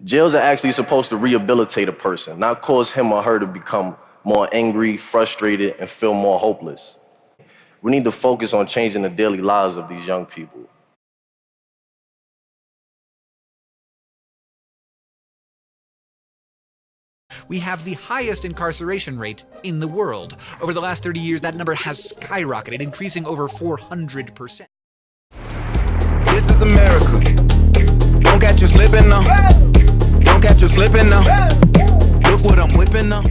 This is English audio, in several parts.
Jails are actually supposed to rehabilitate a person, not cause him or her to become more angry, frustrated, and feel more hopeless. We need to focus on changing the daily lives of these young people. We have the highest incarceration rate in the world. Over the last 30 years, that number has skyrocketed, increasing over 400%. This is America. Don't catch you slipping now. Don't catch you slipping now. Look what I'm whipping now.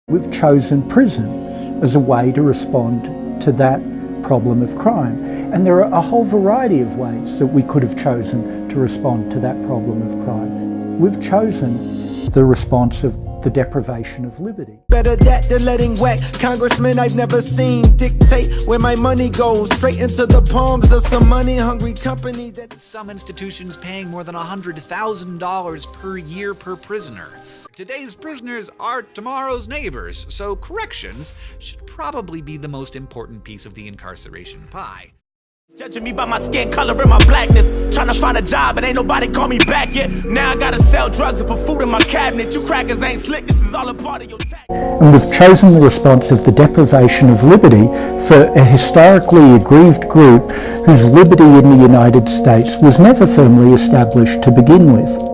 We've chosen prison as a way to respond to that problem of crime. And there are a whole variety of ways that we could have chosen to respond to that problem of crime. We've chosen the response of the deprivation of liberty. Better that than letting whack congressmen I've never seen dictate where my money goes, straight into the palms of some money-hungry company that... Some institutions paying more than $100,000 per year per prisoner. Today's prisoners are tomorrow's neighbors, so corrections should probably be the most important piece of the incarceration pie. Judging me by my skin color and my blackness. Trying to find a job, but ain't nobody call me back yet. Now I gotta sell drugs and put food in my cabinet. You crackers ain't slick, this is all a part of your tax. And we've chosen the response of the deprivation of liberty for a historically aggrieved group whose liberty in the United States was never firmly established to begin with.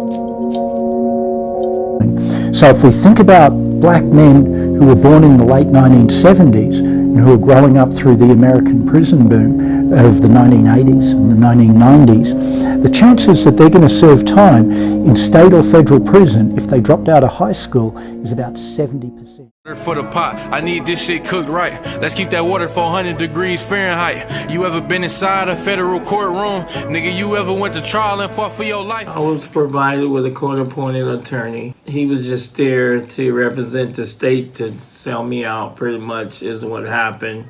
So if we think about black men who were born in the late 1970s and who are growing up through the American prison boom of the 1980s and the 1990s, the chances that they're going to serve time in state or federal prison if they dropped out of high school is about 70%. For the pot, I need this shit cooked right. Let's keep that water 400 degrees Fahrenheit. You ever been inside a federal courtroom? Nigga, you ever went to trial and fought for your life? I was provided with a court-appointed attorney. He was just there to represent the state, to sell me out, pretty much, is what happened.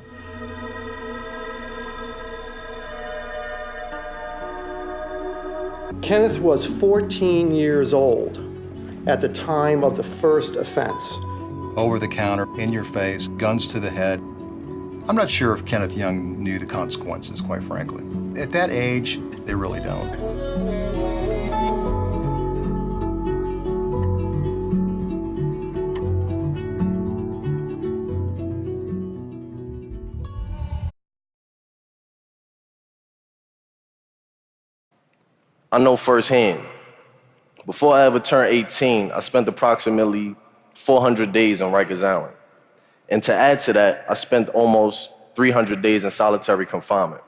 Kenneth was 14 years old at the time of the first offense. Over the counter, in your face, guns to the head. I'm not sure if Kenneth Young knew the consequences, quite frankly. At that age, they really don't. I know firsthand. Before I ever turned 18, I spent approximately 400 days on Rikers Island. And to add to that, I spent almost 300 days in solitary confinement.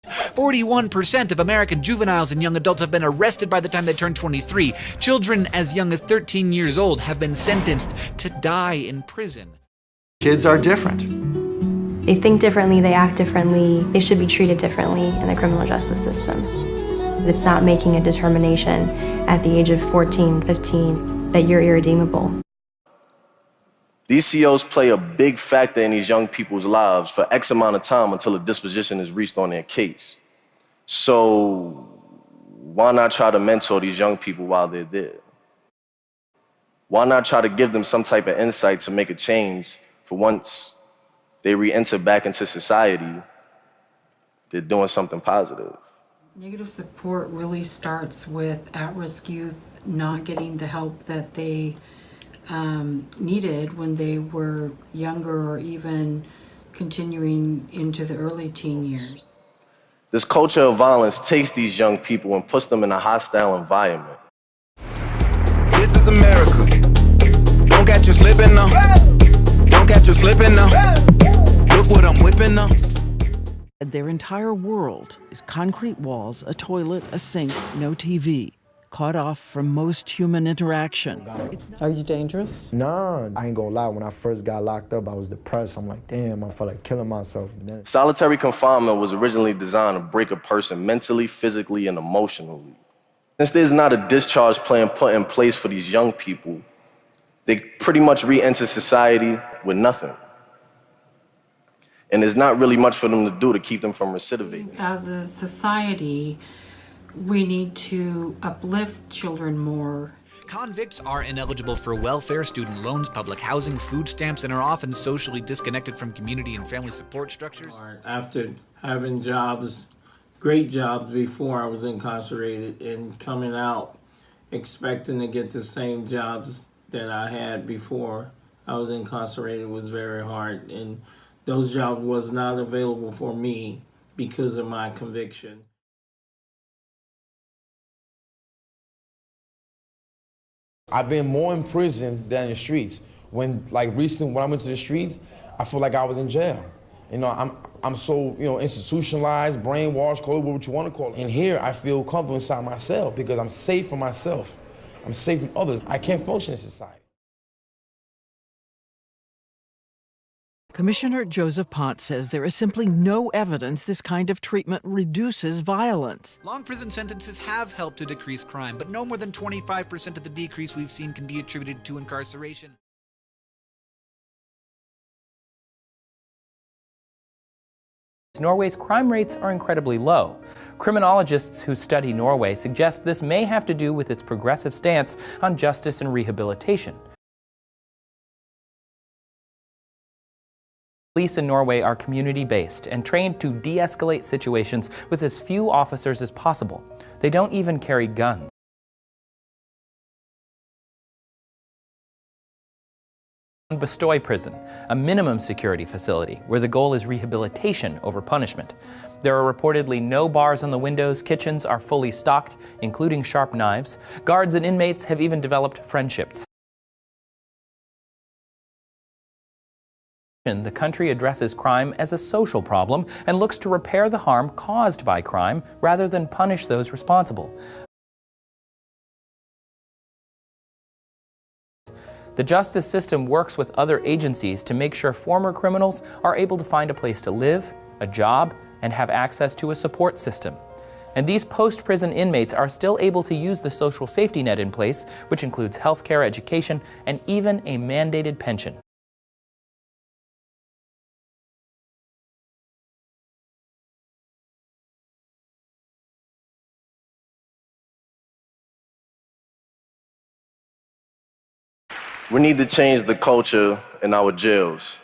41% of American juveniles and young adults have been arrested by the time they turn 23. Children as young as 13 years old have been sentenced to die in prison. Kids are different. They think differently, they act differently, they should be treated differently in the criminal justice system. It's not making a determination at the age of 14, 15 that you're irredeemable. These COs play a big factor in these young people's lives for X amount of time until a disposition is reached on their case. So why not try to mentor these young people while they're there? Why not try to give them some type of insight to make a change for once they re-enter back into society, they're doing something positive. Negative support really starts with at-risk youth not getting the help that they needed when they were younger or even continuing into the early teen years. This culture of violence takes these young people and puts them in a hostile environment. This is America. Don't catch you slipping now. Don't catch you slipping now. Look what I'm whipping now. Their entire world is concrete walls, a toilet, a sink, no TV. Cut off from most human interaction. Are you dangerous? Nah, I ain't gonna lie. When I first got locked up, I was depressed. I'm like, damn, I felt like killing myself. Solitary confinement was originally designed to break a person mentally, physically, and emotionally. Since there's not a discharge plan put in place for these young people, they pretty much re-enter society with nothing. And there's not really much for them to do to keep them from recidivating. As a society, we need to uplift children more. Convicts are ineligible for welfare, student loans, public housing, food stamps, and are often socially disconnected from community and family support structures. After having jobs great jobs before I was incarcerated, and coming out expecting to get the same jobs that I had before I was incarcerated was very hard, and those jobs was not available for me because of my conviction. I've been more in prison than in the streets. When, like, recently when I went to the streets, I feel like I was in jail. You know, I'm so, you know, institutionalized, brainwashed, call it what you want to call it. And here I feel comfortable inside myself because I'm safe from myself. I'm safe from others. I can't function in society. Commissioner Joseph Pott says there is simply no evidence this kind of treatment reduces violence. Long prison sentences have helped to decrease crime, but no more than 25% of the decrease we've seen can be attributed to incarceration. Norway's crime rates are incredibly low. Criminologists who study Norway suggest this may have to do with its progressive stance on justice and rehabilitation. Police in Norway are community-based and trained to de-escalate situations with as few officers as possible. They don't even carry guns. Bestoy Prison, a minimum security facility where the goal is rehabilitation over punishment. There are reportedly no bars on the windows, kitchens are fully stocked, including sharp knives. Guards and inmates have even developed friendships. The country addresses crime as a social problem and looks to repair the harm caused by crime rather than punish those responsible. The justice system works with other agencies to make sure former criminals are able to find a place to live, a job, and have access to a support system. And these post-prison inmates are still able to use the social safety net in place, which includes healthcare, education, and even a mandated pension. We need to change the culture in our jails.